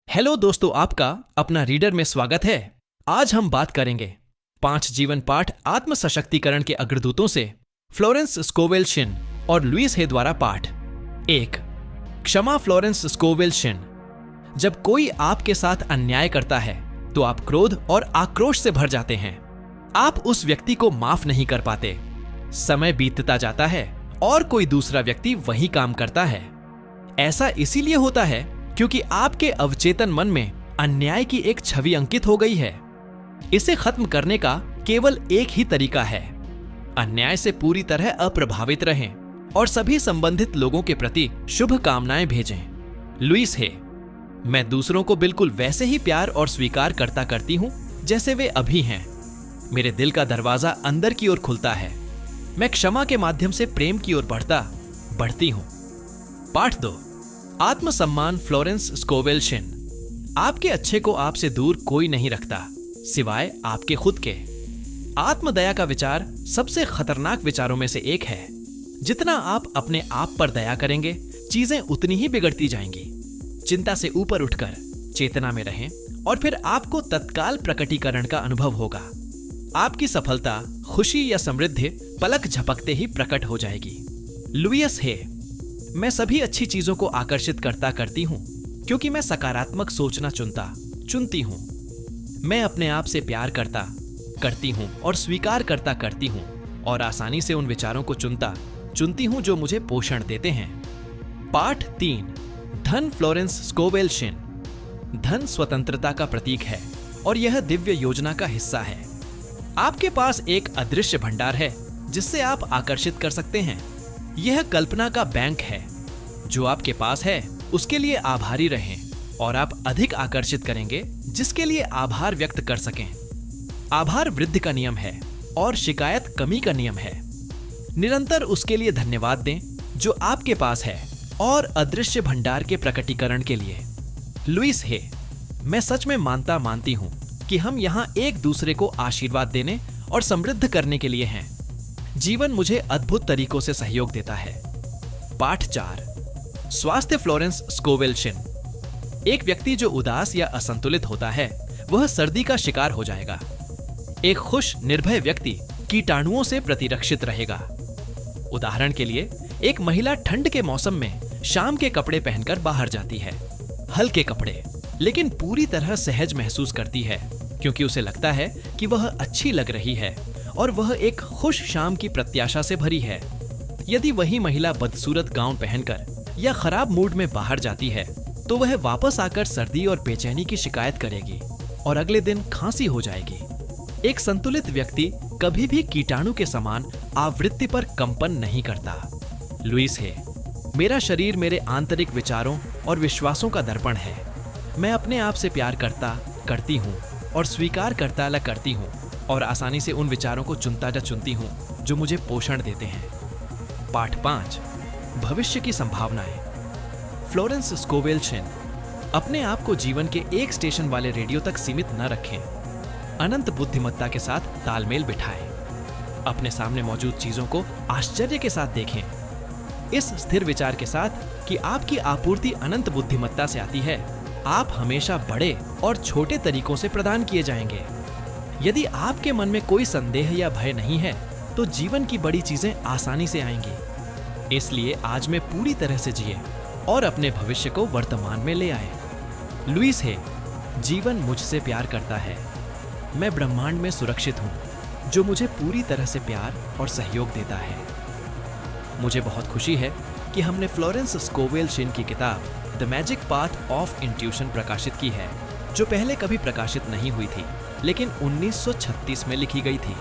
Hello दोस्तों, आपका अपना रीडर में स्वागत है। आज हम बात करेंगे 5 जीवन पाठ आत्म सशक्तिकरण के अग्रदूतों से फ्लोरेंस स्कोवेल शिन और लुईस हे द्वारा पाठ। 1. क्षमा। Florence Scovel Shinn. जब कोई आपके साथ अन्याय करता है तो आप क्रोध और आक्रोश से भर जाते हैं। आप उस व्यक्ति को माफ नहीं कर पाते। समय बीतता जाता है और कोई दूसरा व्यक्ति वही काम करता है। ऐसा इसीलिए होता है क्योंकि आपके अवचेतन मन में अन्याय की एक छवि अंकित हो गई है। इसे खत्म करने का केवल एक ही तरीका है, अन्याय से पूरी तरह अप्रभावित रहें और सभी संबंधित लोगों के प्रति शुभ कामनाएं भेजें। लुईस हे। मैं दूसरों को बिल्कुल वैसे ही प्यार और स्वीकार करती हूं जैसे वे अभी हैं। मेरे दिल का दरवाजा अंदर की ओर खुलता है। मैं क्षमा के माध्यम से प्रेम की ओर बढ़ती हूं। पाठ 2। आत्मसम्मान। Florence Scovel Shinn. आपके अच्छे को आपसे दूर कोई नहीं रखता सिवाय आपके खुद के। आत्मदया का विचार सबसे खतरनाक विचारों में से एक है। जितना आप अपने आप पर दया करेंगे, चीजें उतनी ही बिगड़ती जाएंगी। चिंता से ऊपर उठकर चेतना में रहें और फिर आपको तत्काल प्रकटीकरण का अनुभव होगा। आपकी सफलता, खुशी या समृद्धि पलक झपकते ही प्रकट हो जाएगी। लुईस हे। मैं सभी अच्छी चीजों को आकर्षित करती हूं क्योंकि मैं सकारात्मक सोचना चुनती हूं। मैं अपने आप से प्यार करती हूं और स्वीकार करती हूं और आसानी से उन विचारों को चुनती हूं जो मुझे पोषण देते हैं। पाठ 3। धन। Florence Scovel Shinn. धन स्वतंत्रता का प्रतीक है और यह दिव्य योजना का हिस्सा है। आपके पास एक अदृश्य भंडार है जिससे आप आकर्षित कर सकते हैं। यह कल्पना का बैंक है। जो आपके पास है उसके लिए आभारी रहें और आप अधिक आकर्षित करेंगे जिसके लिए आभार व्यक्त कर सकें। आभार वृद्धि का नियम है और शिकायत कमी का नियम है। निरंतर उसके लिए धन्यवाद दें जो आपके पास है और अदृश्य भंडार के प्रकटीकरण के लिए। लुईस हे। मैं सच में मानती हूं कि हम यहां एक दूसरे को आशीर्वाद देने और समृद्ध करने के लिए हैं। जीवन मुझे अद्भुत तरीकों से सहयोग देता है। पाठ 4। स्वास्थ्य। Florence Scovel Shinn. एक व्यक्ति जो उदास या असंतुलित होता है वह सर्दी का शिकार हो जाएगा। एक खुश निर्भय व्यक्ति कीटाणुओं से प्रतिरक्षित रहेगा। उदाहरण के लिए, एक महिला ठंड के मौसम में शाम के कपड़े पहनकर बाहर जाती है। हल्के कपड़े, लेकिन पूरी तरह सहज महसूस करती है क्योंकि उसे लगता है कि वह अच्छी लग रही है और वह एक खुश शाम की प्रत्याशा से भरी है। यदि वही महिला बदसूरत गाउन पहनकर या खराब मूड में बाहर जाती है तो वह वापस आकर सर्दी और बेचैनी की शिकायत करेगी और अगले दिन खांसी हो जाएगी। एक संतुलित व्यक्ति कभी भी कीटाणु के समान आवृत्ति पर कंपन नहीं करता। लुईस हे। मेरा शरीर मेरे आंतरिक विचारों और विश्वासों का दर्पण है। मैं अपने आप से प्यार करती हूँ और स्वीकार करती हूँ और आसानी से उन विचारों को चुनती हूँ जो मुझे पोषण देते हैं। पाठ 5। भविष्य की संभावनाएं। Florence Scovel Shinn. अपने आप को जीवन के एक स्टेशन वाले रेडियो तक सीमित न रखें। अनंत बुद्धिमत्ता के साथ तालमेल बिठाएं। अपने सामने मौजूद चीजों को आश्चर्य के साथ देखें। इस स्थिर विचार के साथ कि आपकी आपूर्ति अनंत बुद्धिमत्ता से आती है, आप हमेशा बड़े और छोटे तरीकों से प्रदान किए जाएंगे। यदि आपके मन में कोई संदेह या भय नहीं है तो जीवन की बड़ी चीजें आसानी से आएंगी। इसलिए आज में पूरी तरह से जिए और अपने भविष्य को वर्तमान में ले आए। लुईस हे। जीवन मुझसे प्यार करता है। मैं ब्रह्मांड में सुरक्षित हूं जो मुझे पूरी तरह से प्यार और सहयोग देता है। मुझे बहुत खुशी है कि हमने फ्लोरेंस स्कोवेल शिन की किताब the magic path of intuition प्रकाशित की है, जो पहले कभी प्रकाशित नहीं हुई थी लेकिन 1936 में लिखी गई थी।